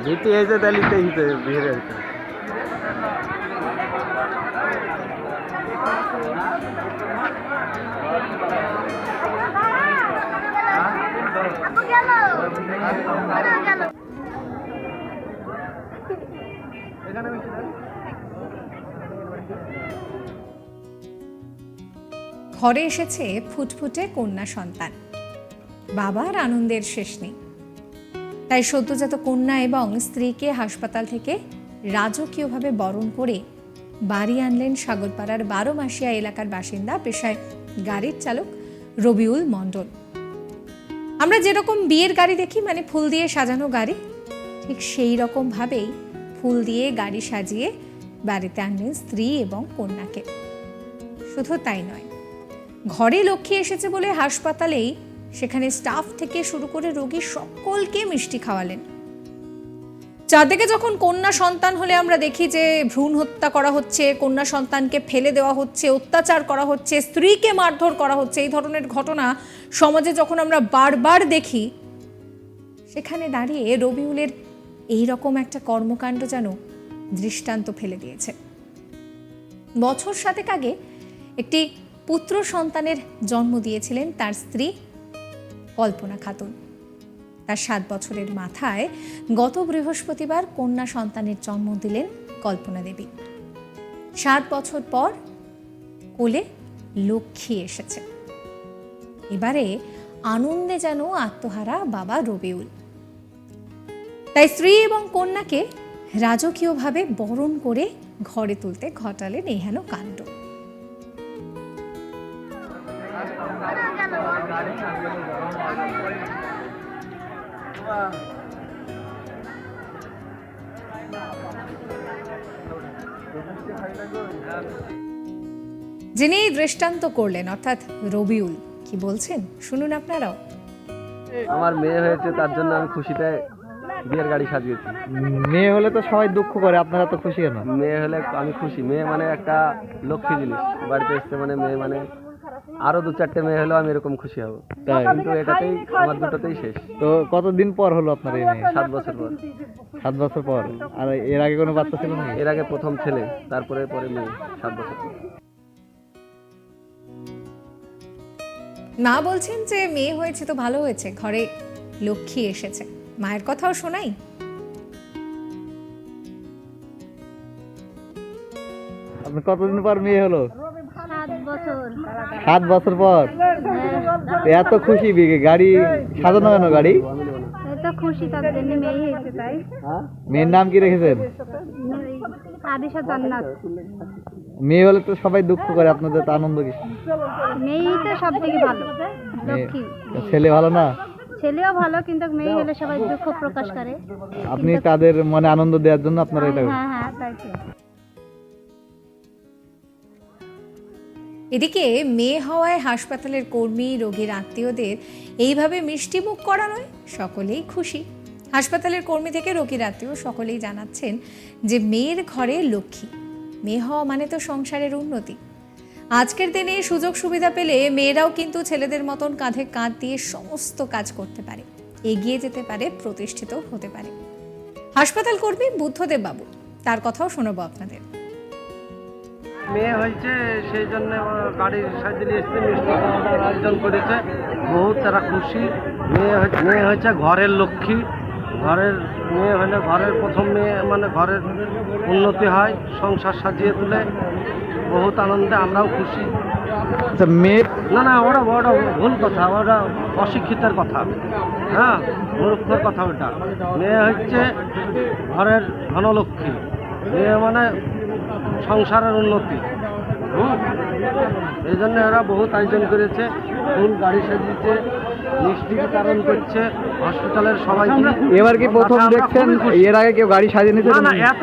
নিতে এসে তাহলে ভিড় ঘরে এসেছে ফুটফুটে কন্যা সন্তান, বাবার আনন্দের শেষ নেই। তাই সদ্যজাত কন্যা এবং স্ত্রীকে হাসপাতাল থেকে রাজকীয়ভাবে বরণ করে বাড়ি আনলেন সাগরপাড়ার 12 মাসিয়া এলাকার বাসিন্দা, পেশায় গাড়ির চালক রবিউল মণ্ডল। আমরা যেরকম বিয়ের গাড়ি দেখি, মানে ফুল দিয়ে সাজানো গাড়ি, ঠিক সেই রকম ভাবেই ফুল দিয়ে গাড়ি সাজিয়ে বাড়িতে আনলেন স্ত্রী এবং কন্যাকে। শুধু তাই নয়, ঘরে লক্ষ্মী এসেছে বলে হাসপাতালেই সেখানে স্টাফ থেকে শুরু করে রোগী সকলকে মিষ্টি খাওয়ালেন। চারদিকে যখন কন্যা সন্তান হলে আমরা দেখি যে ভ্রূণ হত্যা করা হচ্ছে, কন্যা সন্তানকে ফেলে দেওয়া হচ্ছে, অত্যাচার করা হচ্ছে, স্ত্রীকে মারধর করা হচ্ছে, এই ধরনের ঘটনা সমাজে যখন আমরা বারবার দেখি, সেখানে দাঁড়িয়ে রবিউলের এই রকম একটা কর্মকাণ্ড যেন দৃষ্টান্ত ফেলে দিয়েছে। বছর 7 আগে একটি পুত্র সন্তানের জন্ম দিয়েছিলেন তার স্ত্রী কল্পনা খাতুন। তার 7 বছরের মাথায় গত বৃহস্পতিবার কন্যা সন্তানের জন্ম দিলেন কল্পনা দেবী। 7 বছর পর কোলে লক্ষ্মী এসেছে। এবারে আনন্দে যেন আত্মহারা বাবা রবিউল। তাই স্ত্রী এবং কন্যাকে রাজকীয়ভাবে বরণ করে ঘরে তুলতে ঘটালেন এই হেন কাণ্ড। যিনি দৃষ্টান্ত করলেন, অর্থাৎ রবিউল, কি বলছেন শুনুন আপনারাও। আমার মেয়ে হয়েছে, তার জন্য আমি খুশিতে বিয়ের গাড়ি সাজিয়েছি। মেয়ে হলে তো সবাই দুঃখ করে, আপনারা তো খুশি কেন? মেয়ে হলে আমি খুশি। মেয়ে মানে একটা লক্ষ্মী জিনিস, বাড়িতে এসছে মানে মেয়ে মানে আরো 2-4টে মেয়ে হলেও আমি এরকম খুশি হব। তাই? কিন্তু এটাতেই আমার দুটোতেই শেষ। তো কতদিন পর হলো আপনার এই মেয়ে? 7 বছর পর। 7 বছর পর। আর এর আগে কোনো বাচ্চা ছিল না? এর আগে প্রথম ছেলে, তারপরে মেয়ে। 7 বছর পর। মা বলছেন যে মেয়ে হয়েছে তো ভালো হয়েছে, ঘরে লক্ষ্মী এসেছে। মায়ের কথাও শোনাই। আপনার কতদিন পর মেয়ে হলো? 7 বছর। 7 বছর পর এত খুশি? গাড়ি সাজানো কেন? গাড়ি এত খুশি তার জন্য মেয়ে হয়েছে। তাই মেয়ের নাম কি রেখেছেন? আদিশা জান্নাত। মেয়ে হলে তো সবাই দুঃখ করে, আপনাদের তো আনন্দ কি? মেয়েই তো সব থেকে ভালো, লক্ষ্মী। ছেলে ভালো না? ছেলেও ভালো, কিন্তু মেয়ে হলে সবাই দুঃখ প্রকাশ করে। আপনি তাদের মনে আনন্দ দেওয়ার জন্য আপনারা এটা? হ্যাঁ, তাই তো। এদিকে মেয়ে হওয়ায় হাসপাতালের কর্মী, রোগীর আত্মীয়দের এইভাবে মিষ্টিমুখ করানোয় সকলেই খুশি। হাসপাতালের কর্মী থেকে রোগীর আত্মীয় সকলেই জানাচ্ছেন যে মেয়ের ঘরে লক্ষ্মী। মেয়ে হওয়া মানে তো সংসারের উন্নতি। আজকের দিনে সুযোগ সুবিধা পেলে মেয়েরাও কিন্তু ছেলেদের মতন কাঁধে কাঁধ দিয়ে সমস্ত কাজ করতে পারে, এগিয়ে যেতে পারে, প্রতিষ্ঠিত হতে পারে। হাসপাতাল কর্মী বুদ্ধদেব বাবু, তার কথাও শোনাবো আপনাদের। মেয়ে হয়েছে সেই জন্য গাড়ি সাজিয়ে এসছে, মিষ্টি খাওয়ার আয়োজন করেছে, বহুত তারা খুশি। মেয়ে হয়েছে ঘরের লক্ষ্মী। ঘরের মেয়ে হলে ঘরের প্রথম মেয়ে, মানে ঘরের উন্নতি হয়, সংসার সাজিয়ে তুলে। বহুত আনন্দে আমরাও খুশি। মেয়ে না ওরা ভুল কথা, ওরা অশিক্ষিতের কথা, হ্যাঁ, মূর্খের কথা ওটা। মেয়ে হচ্ছে ঘরের ধনলক্ষ্মী। মেয়ে মানে সংসারের উন্নতি। এই জন্য এরা বহুত আয়োজন করেছে, ফুল গাড়ি সাজিয়েছে, মিষ্টি বিতরণ করছে হসপিটালের সবাইকে। এবার কি প্রথম দেখছেন? এর আগে কেউ গাড়ি সাজিয়ে নিতে? না, এত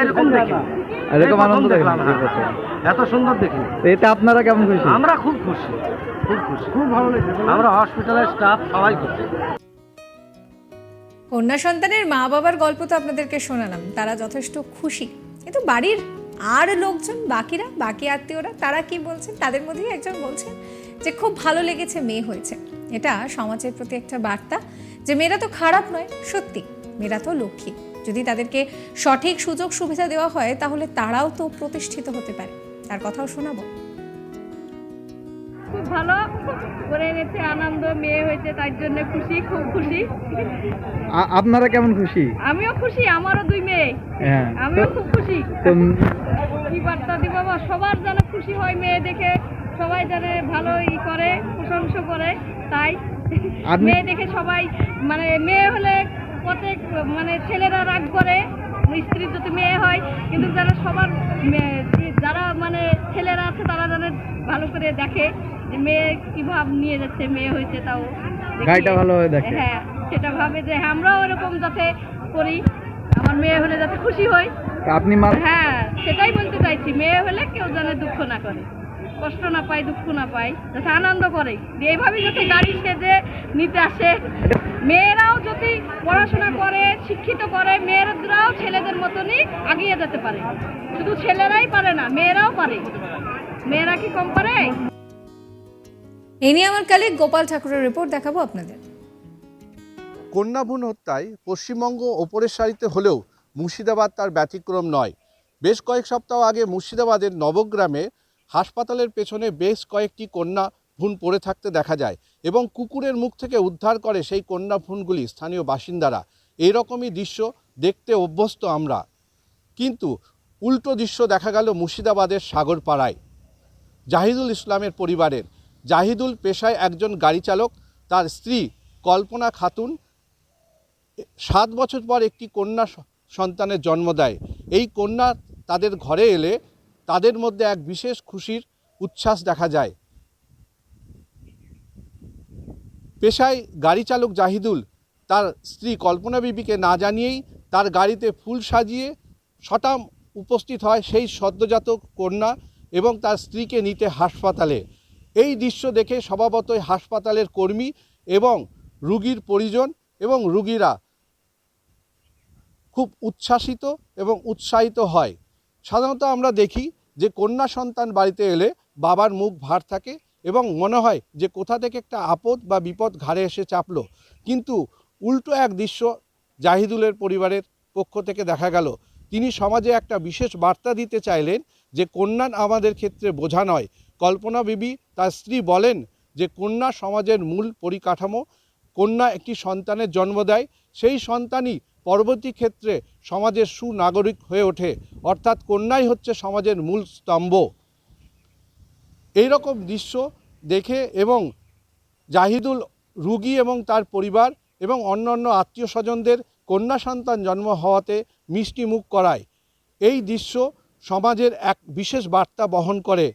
এরকম দেখি, এরকম আনন্দ দেখলাম, এত সুন্দর দেখি। এটা আপনারা কেমন খুশি? আমরা খুব খুশি, খুব ভালো লেগেছে। আমরা হসপিটালের স্টাফ সবাই খুশি। কন্যা সন্তানের মা বাবার গল্প তো আপনাদেরকে শোনালাম, তারা যথেষ্ট খুশি। কিন্তু বাড়ির আর লোকজন বাকি আত্মীয়রা তারা কি বলছেন, তাদের মধ্যেই একজন বলছেন যে খুব ভালো লেগেছে মেয়ে হয়েছে। এটা সমাজের প্রতি একটা বার্তা যে মেয়েরা তো খারাপ নয়, সত্যি মেয়েরা তো লক্ষ্মী। যদি তাদেরকে সঠিক সুযোগ সুবিধা দেওয়া হয় তাহলে তারাও তো প্রতিষ্ঠিত হতে পারে। তার কথাও শোনাবো। খুব ভালো করে এনেছে, আনন্দ, মেয়ে হয়েছে তার জন্য খুশি, খুব খুশি। আপনারা কেমন খুশি? আমিও খুশি, আমারও 2 মেয়ে, হ্যাঁ, আমিও খুব খুশি। তো কি বার্তা দিব বাবা, সবার যেন খুশি হয় মেয়ে দেখে, সবাই যেন ভালো করে, প্রশংসা করে। তাই মেয়ে দেখে সবাই, মানে মেয়ে হলে প্রত্যেক মানে ছেলেরা রাগ করে স্ত্রীর যদি মেয়ে হয়, কিন্তু যারা সবার যারা মানে ছেলেরা আছে তারা যেন ভালো করে দেখে যে মেয়ে কি ভাব নিয়ে যাচ্ছে, মেয়ে হয়েছে তাও গাড়িটা ভালো হয়ে দেখে। হ্যাঁ, সেটা ভাবে যে আমরাও এরকম যাতে করি, আমার মেয়ে হলে যাতে খুশি হই। আপনি হ্যাঁ, সেটাই বলতে চাইছি, মেয়ে হলে কেউ যেন দুঃখ না করে, কষ্ট না পায়, দুঃখ না পায়, যাতে আনন্দ করে। এইভাবে যাতে গাড়ি সেজে নিতে আসে। মেয়েরাও যদি পড়াশোনা করে, শিক্ষিত করে, মেয়েরাও ছেলেদের মতনই এগিয়ে যেতে পারে। শুধু ছেলেরাই পারে না, মেয়েরাও পারে। মেয়েরা কি কম পারে? এই নিয়ে আমার কালিগ গোপাল ঠাকুরের রিপোর্ট দেখাবো আপনাদের। কন্যা ভ্রূণ হত্যায় পশ্চিমবঙ্গ ওপরের সারিতে হলেও মুর্শিদাবাদ তার ব্যতিক্রম নয়। বেশ কয়েক সপ্তাহ আগে মুর্শিদাবাদের নবগ্রামে হাসপাতালের পেছনে বেশ কয়েকটি কন্যা ভ্রূণ পড়ে থাকতে দেখা যায় এবং কুকুরের মুখ থেকে উদ্ধার করে সেই কন্যা ভ্রূণগুলি স্থানীয় বাসিন্দারা। এইরকমই দৃশ্য দেখতে অভ্যস্ত আমরা, কিন্তু উল্টো দৃশ্য দেখা গেল মুর্শিদাবাদের সাগরপাড়ায় জাহিদুল ইসলামের পরিবারের। জাহিদুল পেশায় একজন গাড়ি চালক, তার স্ত্রী কল্পনা খাতুন 7 বছর পর একটি কন্যা সন্তানের জন্ম দেয়। এই কন্যা তাদের ঘরে এলে তাদের মধ্যে এক বিশেষ খুশির উচ্ছ্বাস দেখা যায়। পেশায় গাড়ি চালক জাহিদুল তার স্ত্রী কল্পনা বিবিকে না জানিয়েই তার গাড়িতে ফুল সাজিয়ে সটাম উপস্থিত হয় সেই সদ্যজাত কন্যা এবং তার স্ত্রীকে নিতে হাসপাতালে। এই দৃশ্য দেখে স্বভাবতই হাসপাতালের কর্মী এবং রোগীর পরিজন এবং রোগীরা খুব উচ্ছ্বাসিত এবং উৎসাহিত হয়। সাধারণত আমরা দেখি যে কন্যা সন্তান বাড়িতে এলে বাবার মুখ ভার থাকে এবং মনে হয় যে কোথা থেকে একটা আপদ বা বিপদ ঘাড়ে এসে চাপলো, কিন্তু উল্টো এক দৃশ্য জাহিদুলের পরিবারের পক্ষ থেকে দেখা গেল। তিনি সমাজে একটা বিশেষ বার্তা দিতে চাইলেন যে কন্যা আমাদের ক্ষেত্রে বোঝা নয়। কল্পনা বিবি তার স্ত্রী বলেন যে কন্যা সমাজের মূল পরিকাঠামো, কন্যা একটি সন্তানের জন্ম দেয়, সেই সন্তানই পরবর্তী ক্ষেত্রে সমাজের সুনাগরিক হয়ে ওঠে, অর্থাৎ কন্যাই হচ্ছে সমাজের মূল স্তম্ভ। এই রকম দৃশ্য দেখে এবং জাহিদুল রুগী এবং তার পরিবার এবং অন্যান্য আত্মীয় স্বজনদের কন্যা সন্তান জন্ম হওয়াতে মিষ্টি মুখ করায়। এই দৃশ্য সমাজের এক বিশেষ বার্তা বহন করে।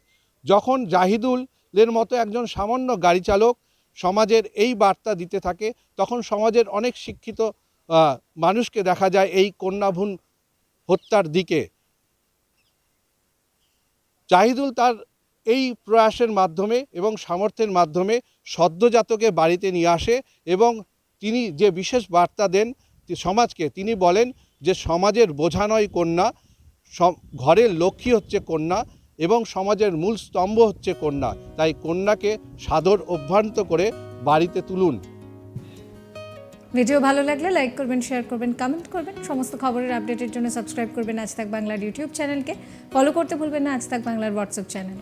যখন জাহিদুলের মতো একজন সামান্য গাড়ি চালক সমাজের এই বার্তা দিতে থাকে, তখন সমাজের অনেক শিক্ষিত মানুষকে দেখা যায় এই কন্যা ভ্রূণ হত্যার দিকে। জাহিদুল তার এই প্রয়াসের মাধ্যমে এবং সামর্থ্যের মাধ্যমে সদ্যজাতকে বাড়িতে নিয়ে আসে এবং তিনি যে বিশেষ বার্তা দেন সমাজকে, তিনি বলেন যে সমাজের বোঝা নয় কন্যা, ঘরের লক্ষ্মী হচ্ছে কন্যা এবং সমাজের মূল স্তম্ভ হচ্ছে কন্যা। তাই কন্যাকে সাদর অভ্যর্থনা করে বাড়িতে তুলুন। ভিডিও ভালো লাগলে লাইক করবেন, শেয়ার করবেন, কমেন্ট করবেন। সমস্ত খবরের আপডেটের জন্য সাবস্ক্রাইব করবেন আজ তাক বাংলার ইউটিউব চ্যানেলকে। ফলো করতে ভুলবেন না আজ তাক বাংলার হোয়াটসঅ্যাপ চ্যানেল।